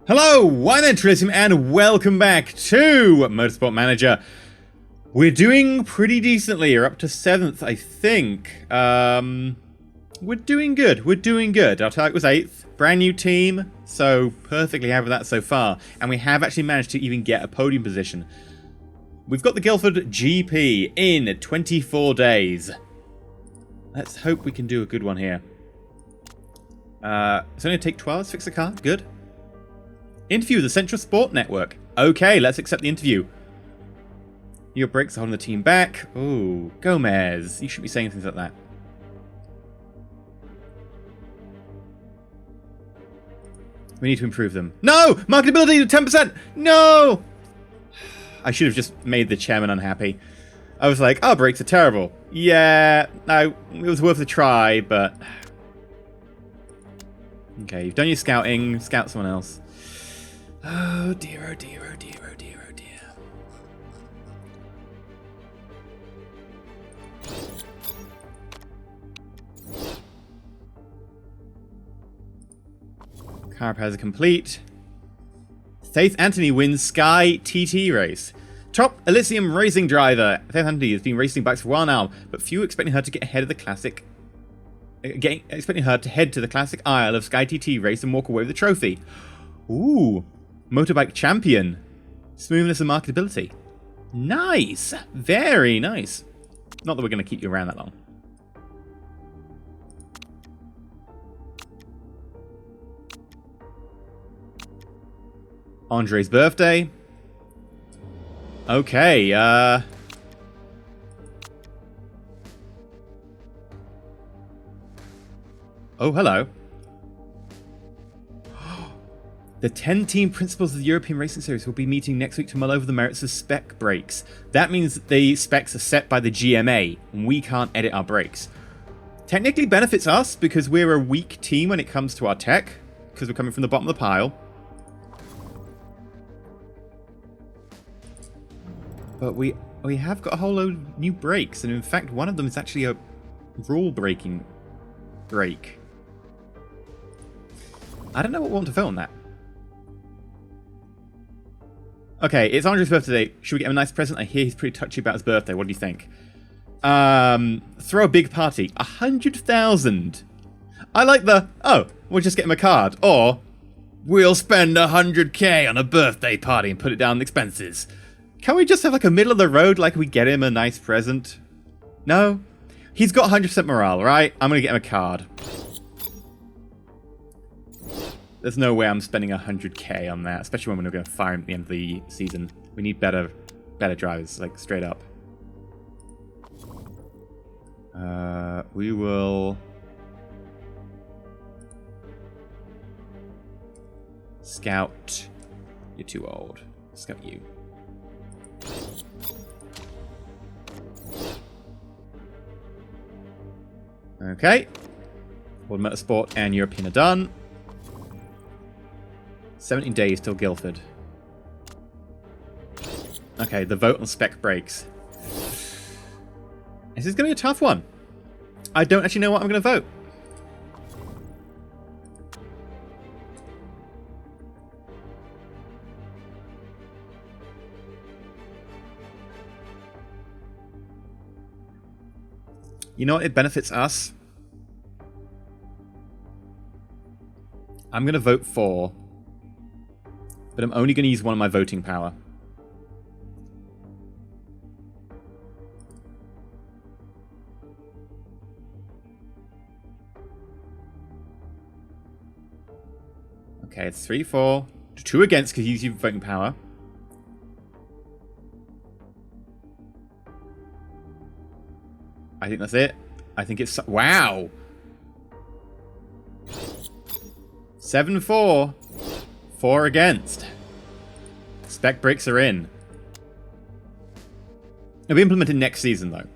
Hello, I'm EnterElysium and welcome back to Motorsport Manager. We're doing pretty decently. We're up to 7th, I think. We're doing good. Our target was 8th. Brand new team, so perfectly happy with that so far. And we have actually managed to even get a podium position. We've got the Guildford GP in 24 days. Let's hope we can do a good one here. It's only going to take 12 to fix the car. Good. Interview with the Central Sport Network. Okay, let's accept the interview. Your brakes are holding the team back. Oh, Gomez. You shouldn't be saying things like that. We need to improve them. No! Marketability to 10%! No! I should have just made the chairman unhappy. I was like, our brakes are terrible. Yeah, no, it was worth a try, but... Okay, you've done your scouting. Scout someone else. Oh dear, oh dear, oh dear, oh dear, oh dear. Car repairs are complete. Faith Anthony wins Sky TT race. Top Elysium racing driver. Faith Anthony has been racing bikes for a while now, but few expecting her to get ahead of the classic. Expecting her to head to the classic aisle of Sky TT race and walk away with the trophy. Ooh. Motorbike champion. Smoothness and marketability. Nice. Very nice. Not that we're going to keep you around that long. Andre's birthday. Okay, Oh, hello. The 10-team principals of the European Racing Series will be meeting next week to mull over the merits of spec brakes. That means that the specs are set by the GMA, and we can't edit our brakes. Technically benefits us, because we're a weak team when it comes to our tech, because we're coming from the bottom of the pile. But we have got a whole load of new brakes, and in fact, one of them is actually a rule-breaking brake. I don't know what we want to vote on that. Okay, it's Andre's birthday. Should we get him a nice present? I hear he's pretty touchy about his birthday. What do you think? Throw a big party. 100,000. I like the, oh, we'll just get him a card. Or, we'll spend 100k on a birthday party and put it down in expenses. Can we just have like a middle of the road, like we get him a nice present? No? He's got 100% morale, right? I'm going to get him a card. There's no way I'm spending 100k on that, especially when we're going to fire him at the end of the season. We need better drivers, like straight up. We will scout. You're too old. Scout you. Okay. World Motorsport and European are done. 17 days till Guildford. Okay, the vote on spec brakes. This is going to be a tough one. I don't actually know what I'm going to vote. You know what? It benefits us. I'm going to vote for... but I'm only going to use one of my voting power. Okay, it's 3-4. 2 against because you use your voting power. I think that's it. I think it's... Wow! 7-4. 4 against. Spec brakes are in. It'll be implemented next season, though.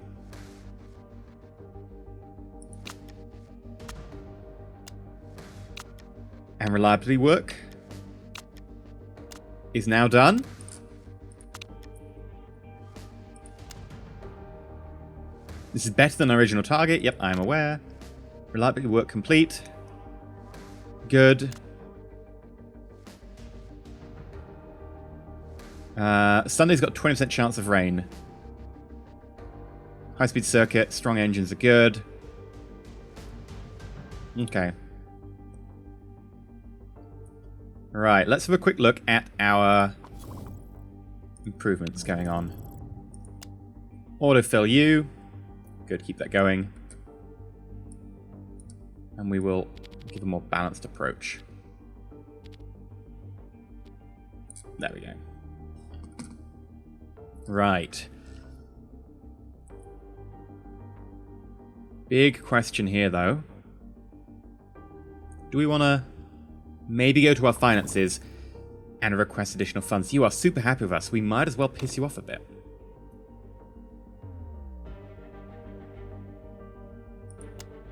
And reliability work is now done. This is better than our original target. Yep, I am aware. Reliability work complete. Good. Sunday's got 20% chance of rain. High-speed circuit, strong engines are good. Okay. Right, let's have a quick look at our improvements going on. Autofill you. Good, keep that going. And we will give a more balanced approach. There we go. Right. Big question here, though. Do we want to maybe go to our finances and request additional funds? You are super happy with us. We might as well piss you off a bit.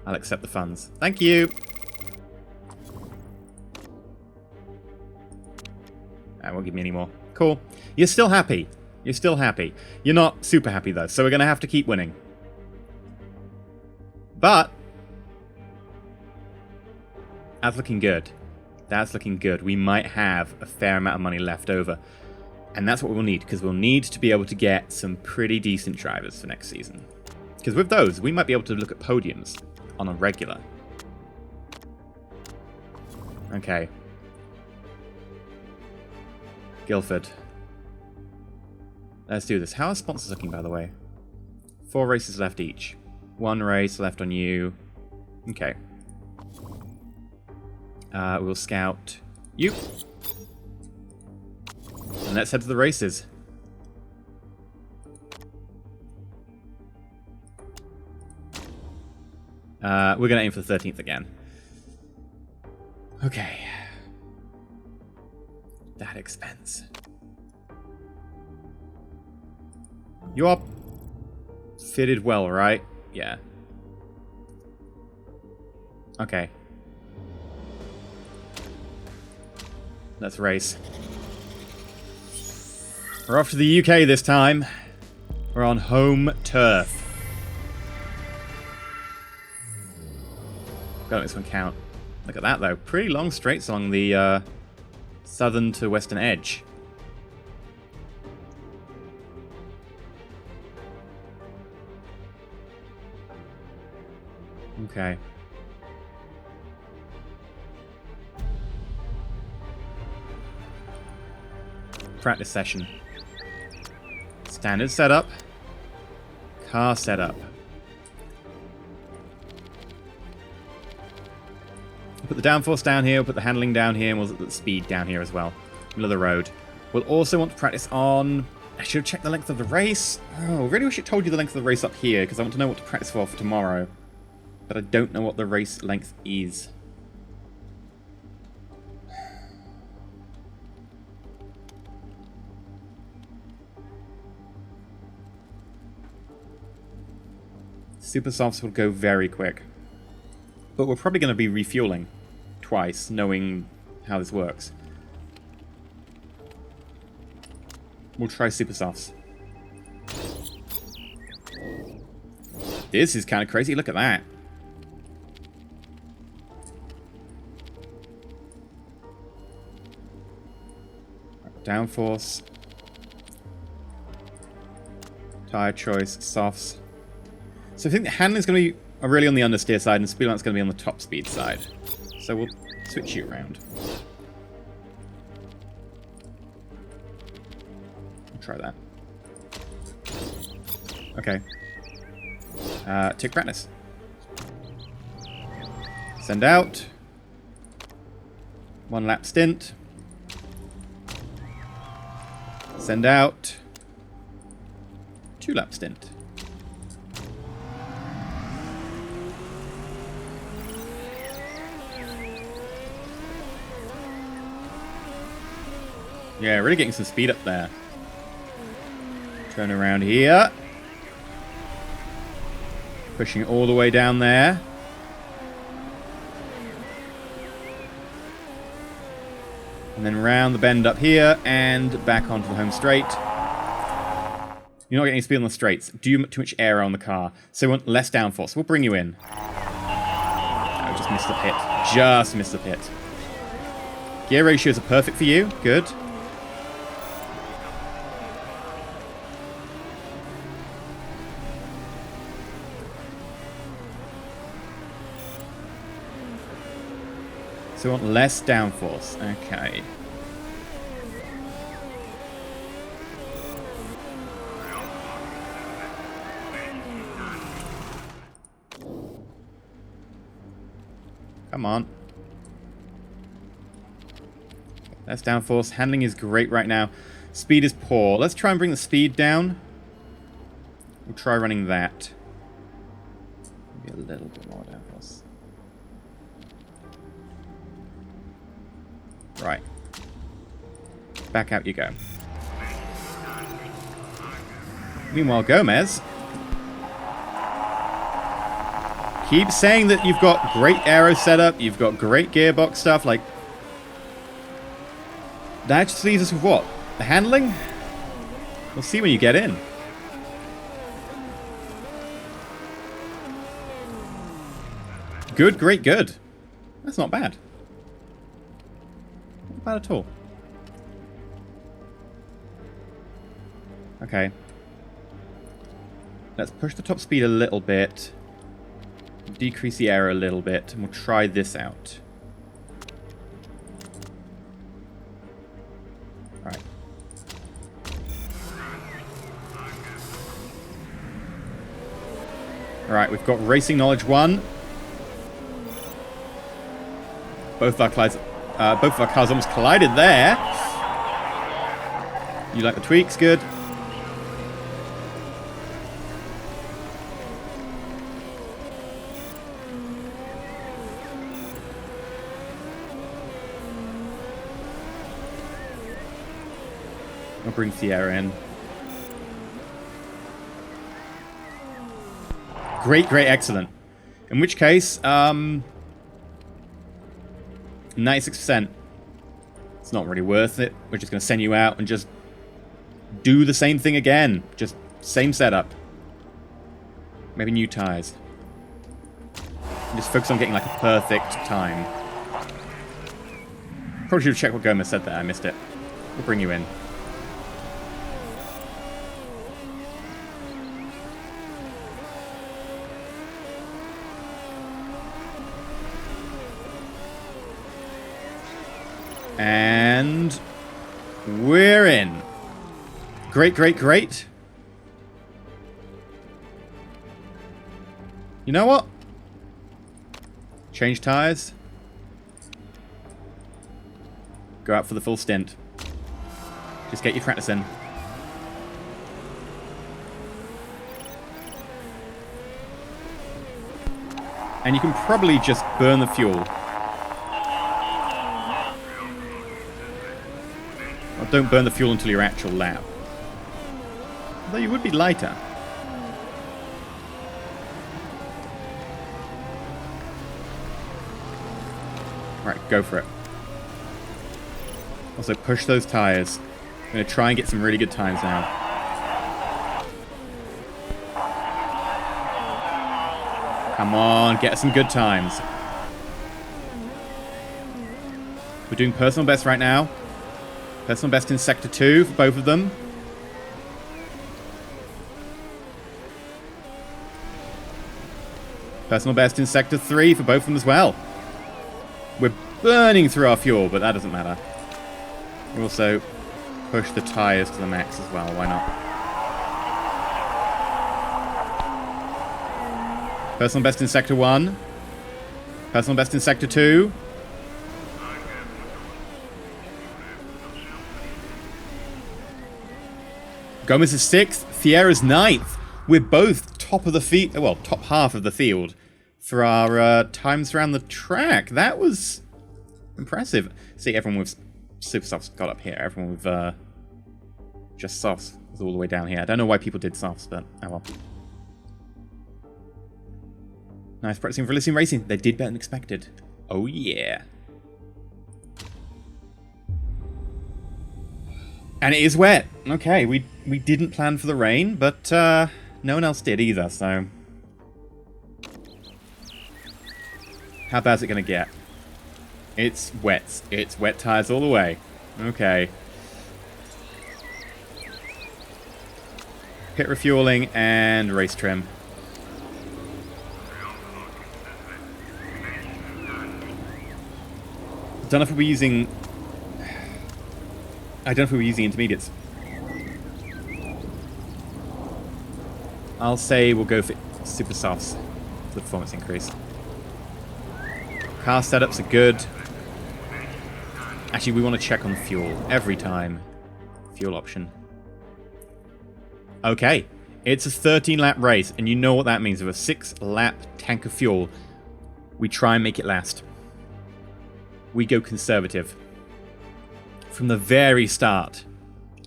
I'll accept the funds. Thank you. That won't give me any more. Cool. You're still happy. You're still happy. You're not super happy, though, so we're going to have to keep winning. But that's looking good. That's looking good. We might have a fair amount of money left over. And that's what we'll need, because we'll need to be able to get some pretty decent drivers for next season. Because with those, we might be able to look at podiums on a regular. Okay. Guildford. Let's do this. How are sponsors looking, by the way? 4 races left each. 1 race left on you. Okay. We'll scout you. And let's head to the races. We're going to aim for the 13th again. Okay. That expense. You are fitted well, right? Yeah. Okay. Let's race. We're off to the UK this time. We're on home turf. Gotta make this one count. Look at that, though. Pretty long straights along the southern to western edge. Okay. Practice session. Standard setup. Car setup. Put the downforce down here, we'll put the handling down here, and we'll put the speed down here as well. Middle of the road. We'll also want to practice on... I should have checked the length of the race. Oh, really wish it told you the length of the race up here, because I want to know what to practice for tomorrow. But I don't know what the race length is. Super softs will go very quick. But we're probably going to be refueling twice, knowing how this works. We'll try super softs. This is kind of crazy. Look at that. Downforce. Tire choice. Softs. So I think the handling's going to be really on the understeer side, and speed line's going to be on the top speed side. So we'll switch you around. I'll try that. Okay. Tick practice. Send out. 1 lap stint. Send out. 2 lap stint. Yeah, really getting some speed up there. Turn around here. Pushing it all the way down there. And then round the bend up here and back onto the home straight. You're not getting any speed on the straights. Too much air on the car. So we want less downforce. We'll bring you in. Oh, just missed the pit. Just missed the pit. Gear ratios are perfect for you. Good. So we want less downforce. Okay. Come on. Less downforce. Handling is great right now. Speed is poor. Let's try and bring the speed down. We'll try running that. Maybe a little bit more downforce. Right. Back out you go. Meanwhile, Gomez. Keep saying that you've got great aero setup, you've got great gearbox stuff, like... That just leaves us with what? The handling? We'll see when you get in. Good, great, good. That's not bad. Not bad at all. Okay. Let's push the top speed a little bit. Decrease the aero a little bit, and we'll try this out. Right. Alright, we've got Racing Knowledge 1. Both of our cars almost collided there. You like the tweaks? Good. I'll bring Sierra in. Great, great, excellent. In which case, 96%. It's not really worth it. We're just going to send you out and just do the same thing again. Just same setup. Maybe new tires. And just focus on getting like a perfect time. Probably should have checked what Gomez said there. I missed it. We'll bring you in. And we're in. Great, great, great. You know what? Change tires. Go out for the full stint. Just get your practice in. And you can probably just burn the fuel. Don't burn the fuel until your actual lap. Although you would be lighter. Alright, go for it. Also, push those tires. I'm going to try and get some really good times now. Come on, get some good times. We're doing personal best right now. Personal best in Sector 2 for both of them. Personal best in Sector 3 for both of them as well. We're burning through our fuel, but that doesn't matter. We also push the tires to the max as well. Why not? Personal best in Sector 1. Personal best in Sector 2. Gomez is 6th, Fiera's 9th. We're both top of the field, well, top half of the field for our times around the track. That was impressive. See, everyone with super softs got up here. Everyone with just softs was all the way down here. I don't know why people did softs, but oh well. Nice practicing for EnterElysium Racing. They did better than expected. Oh yeah. And it is wet. Okay, we didn't plan for the rain, but no one else did either, so... How bad is it going to get? It's wet. It's wet tires all the way. Okay. Pit refueling and race trim. don't know if we'll be using... I don't know if we'll be using intermediates. I'll say we'll go for super softs for the performance increase. Car setups are good. Actually, we want to check on fuel every time. Fuel option. Okay. It's a 13-lap race, and you know what that means. With a 6-lap tank of fuel, we try and make it last. We go conservative from the very start,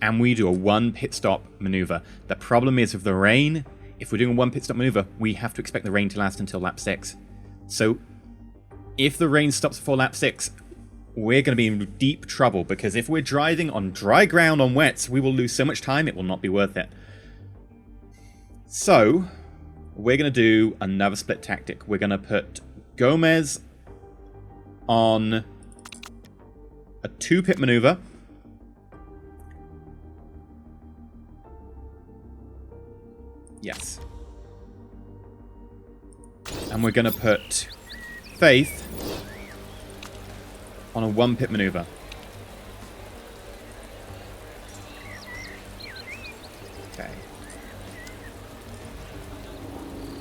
and we do a 1 pit stop maneuver. The problem is with the rain, if we're doing a 1 pit stop maneuver, we have to expect the rain to last until lap 6. So if the rain stops before lap 6, we're going to be in deep trouble, because if we're driving on dry ground on wets, we will lose so much time it will not be worth it. So we're going to do another split tactic. We're going to put Gomez on a 2-pit maneuver. Yes. And we're going to put Faith on a 1-pit maneuver. Okay.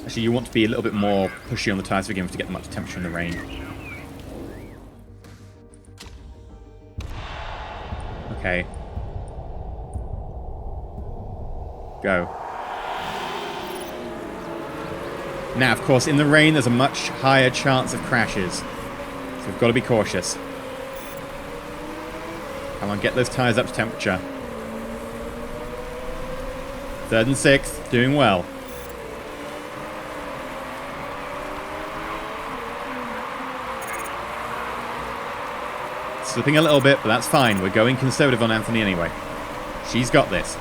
Actually, you want to be a little bit more pushy on the tyres to begin with to get much temperature in the rain. Okay. Go. Now, of course, in the rain, there's a much higher chance of crashes. So we've got to be cautious. Come on, get those tyres up to temperature. 3rd and 6th, doing well. Slipping a little bit, but that's fine. We're going conservative on Anthony anyway. She's got this.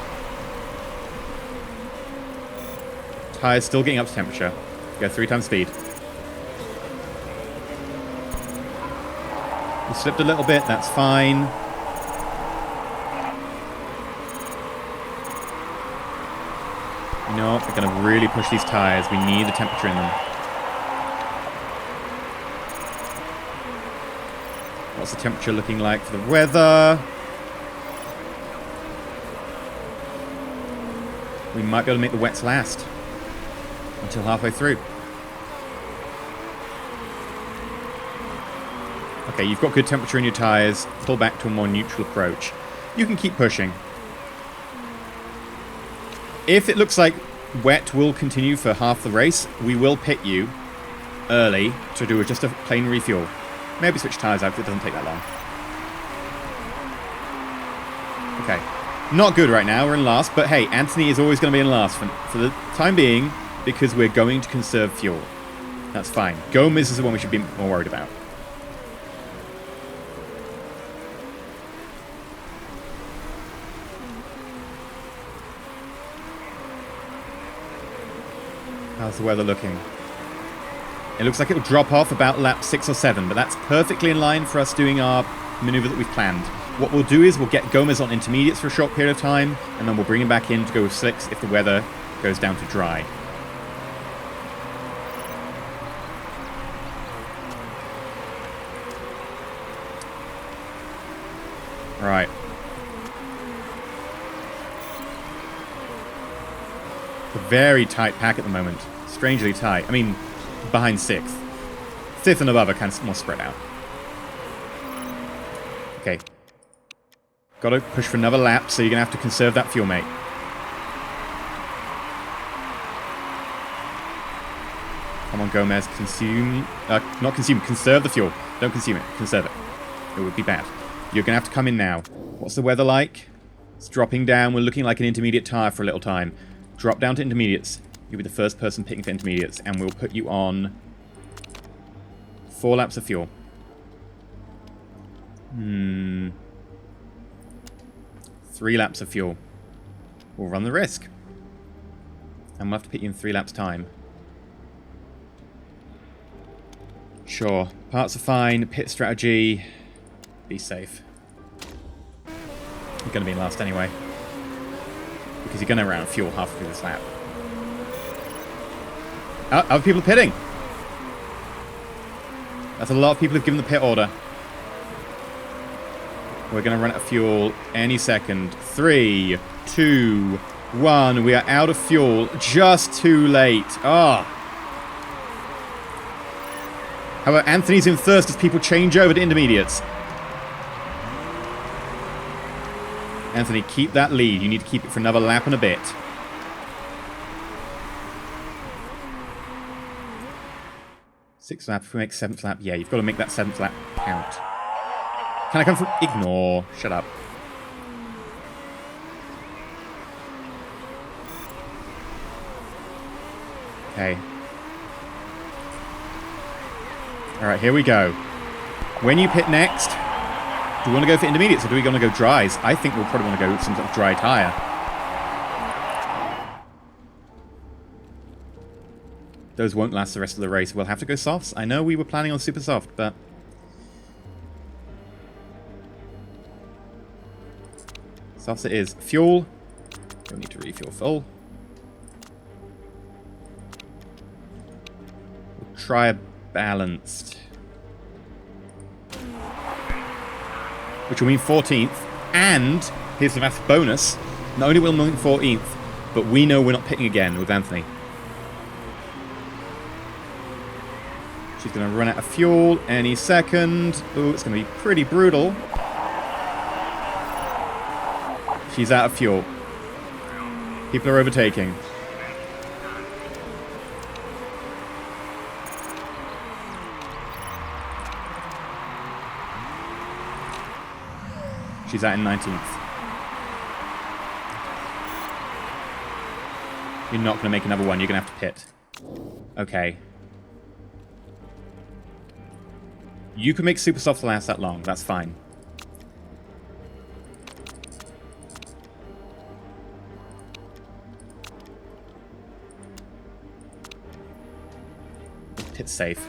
Tyres still getting up to temperature. Go 3 times speed. We slipped a little bit, that's fine. You know what? We're going to really push these tyres. We need the temperature in them. What's the temperature looking like for the weather? We might be able to make the wets last until halfway through. Okay, you've got good temperature in your tyres. Pull back to a more neutral approach. You can keep pushing. If it looks like wet will continue for half the race, we will pit you early to do just a plain refuel. Maybe switch tyres out, it doesn't take that long. Okay. Not good right now, we're in last, but hey, Anthony is always going to be in last for the time being, because we're going to conserve fuel. That's fine. Gomez is the one we should be more worried about. How's the weather looking? It looks like it'll drop off about lap 6 or 7, but that's perfectly in line for us doing our maneuver that we've planned. What we'll do is we'll get Gomez on intermediates for a short period of time, and then we'll bring him back in to go with slicks if the weather goes down to dry. Right. It's a very tight pack at the moment. Strangely tight. I mean, behind 6th. 5th and above are kind of more spread out. Okay. Got to push for another lap, so you're going to have to conserve that fuel, mate. Come on, Gomez. Consume... not consume. Conserve the fuel. Don't consume it. Conserve it. It would be bad. You're going to have to come in now. What's the weather like? It's dropping down. We're looking like an intermediate tyre for a little time. Drop down to intermediates. You'll be the first person picking for intermediates, and we'll put you on 4 laps of fuel. 3 laps of fuel. We'll run the risk. And we'll have to put you in 3 laps time. Sure. Parts are fine. Pit strategy. Be safe. You're going to be in last anyway. Because you're going to run out of fuel halfway through this lap. Other people are pitting. That's a lot of people who've given the pit order. We're going to run out of fuel any second. 3, 2, 1. We are out of fuel. Just too late. Ah. However, Anthony's in first as people change over to intermediates. Anthony, keep that lead. You need to keep it for another lap and a bit. Sixth lap, if we make 7th lap. Yeah, you've got to make that 7th lap count. Can I come from... Ignore. Shut up. Okay. Alright, here we go. When you pit next, do we want to go for intermediates or do we want to go dries? I think we'll probably want to go with some sort of dry tyre. Those won't last the rest of the race. We'll have to go softs. I know we were planning on super soft, but... Softs it is. Fuel. Don't need to refuel full. We'll try a balanced. Which will mean 14th. And, here's the massive bonus, not only will we mean 14th, but we know we're not pitting again with Anthony. She's going to run out of fuel any second. Ooh, it's going to be pretty brutal. She's out of fuel. People are overtaking. She's out in 19th. You're not going to make another one. You're going to have to pit. Okay. You can make super soft last that long. That's fine. Pit's safe.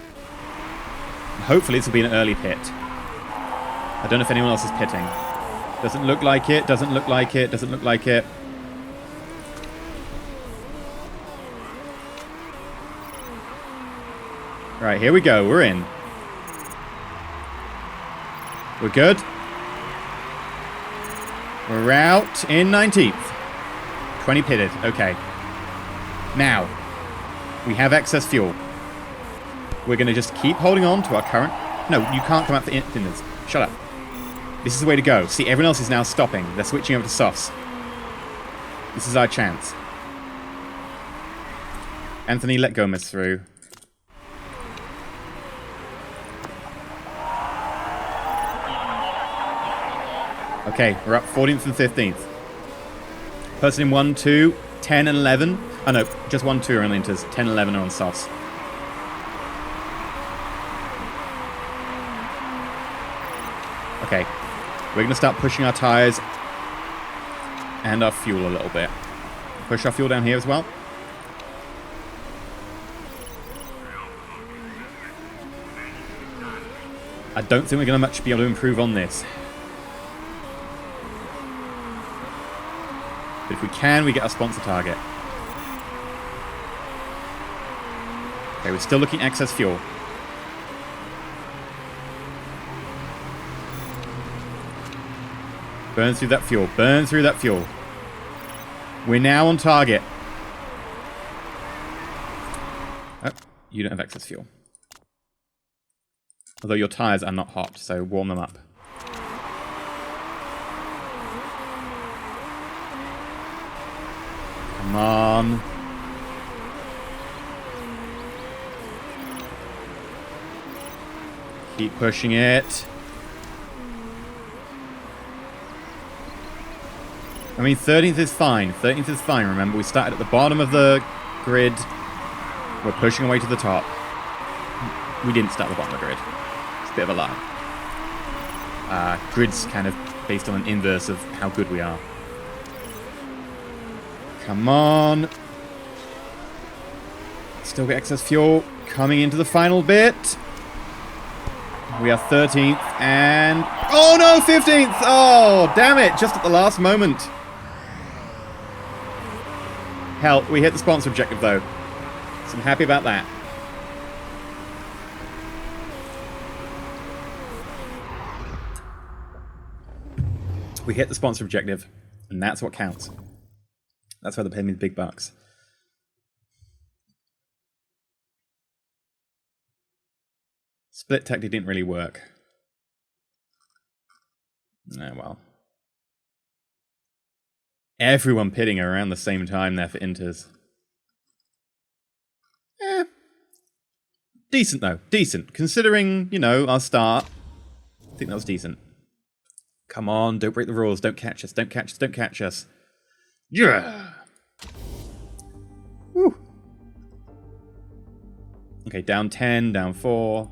Hopefully this will be an early pit. I don't know if anyone else is pitting. Doesn't look like it. Doesn't look like it. Doesn't look like it. Right, here we go. We're in. We're good. We're out in 19th. 20 pitted. Okay. Now, we have excess fuel. We're going to just keep holding on to our current... No, you can't come out for thinners. Shut up. This is the way to go. See, everyone else is now stopping. They're switching over to softs. This is our chance. Anthony, let Gomez through. Okay, we're up 14th and 15th. Person in 1, 2, 10 and 11. Oh no, just 1, 2 are on inters. 10 and 11 are on softs. Okay, we're going to start pushing our tyres and our fuel a little bit. Push our fuel down here as well. I don't think we're going to much be able to improve on this. But if we can, we get our sponsor target. Okay, we're still looking at excess fuel. Burn through that fuel. Burn through that fuel. We're now on target. Oh, you don't have excess fuel. Although your tyres are not hot, so warm them up. Come on. Keep pushing it. I mean, 13th is fine. 13th is fine, remember. We started at the bottom of the grid. We're pushing away to the top. We didn't start at the bottom of the grid. It's a bit of a lie. Grid's kind of based on an inverse of how good we are. Come on. Still get excess fuel. Coming into the final bit. We are 13th and... Oh no, 15th! Oh, damn it! Just at the last moment. Hell, we hit the sponsor objective though. So I'm happy about that. We hit the sponsor objective, and that's what counts. That's why they pay me the big bucks. Split tactic didn't really work. Oh well. Everyone pitting around the same time there for Inters. Decent though, decent. Considering, you know, our start, I think that was decent. Come on, don't break the rules, don't catch us, don't catch us, don't catch us. Yeah! Woo! Okay, down 10, down 4.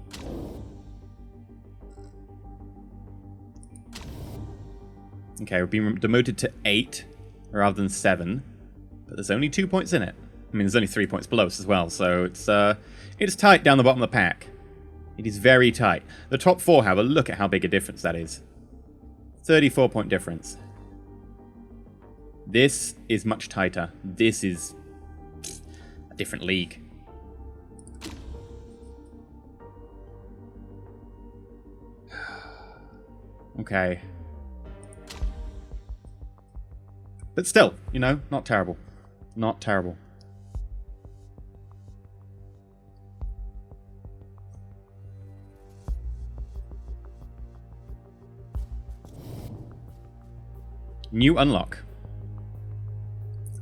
Okay, we've been demoted to 8 rather than 7, but there's only 2 points in it. I mean, there's only 3 points below us as well, so it's tight down the bottom of the pack. It is very tight. The top 4, however, look at how big a difference that is. 34-point difference. This is much tighter. This is a different league. Okay. But still, you know, not terrible. Not terrible. New unlock.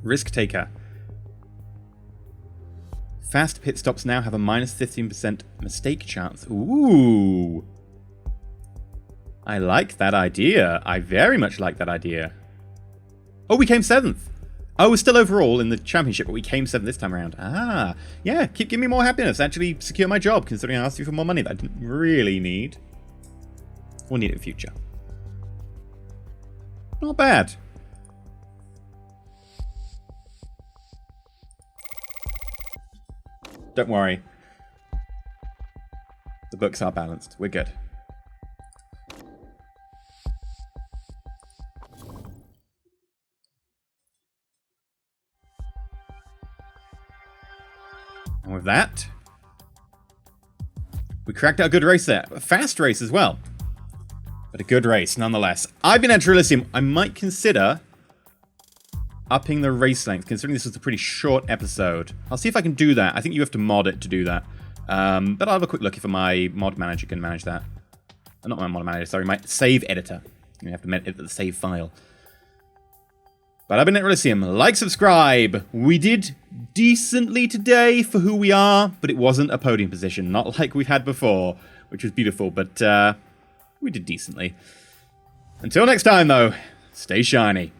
Risk taker. Fast pit stops now have a minus 15% mistake chance. Ooh. I like that idea. I very much like that idea. Oh, we came 7th. Oh, we're still overall in the championship, but we came 7th this time around. Ah, yeah, keep giving me more happiness. Actually secure my job, considering I asked you for more money that I didn't really need. Or need it in future. Not bad. Don't worry. The books are balanced. We're good. And with that, we cracked out a good race there. A fast race as well. But a good race, nonetheless. I've been EnterElysium. I might consider upping the race length, considering this was a pretty short episode. I'll see if I can do that. I think you have to mod it to do that. But I'll have a quick look if my mod manager can manage that. Not my mod manager, sorry, my save editor. You have to edit the save file. But I've been EnterElysium. Like, subscribe. We did decently today for who we are, but it wasn't a podium position. Not like we've had before, which was beautiful, but we did decently. Until next time, though, stay shiny.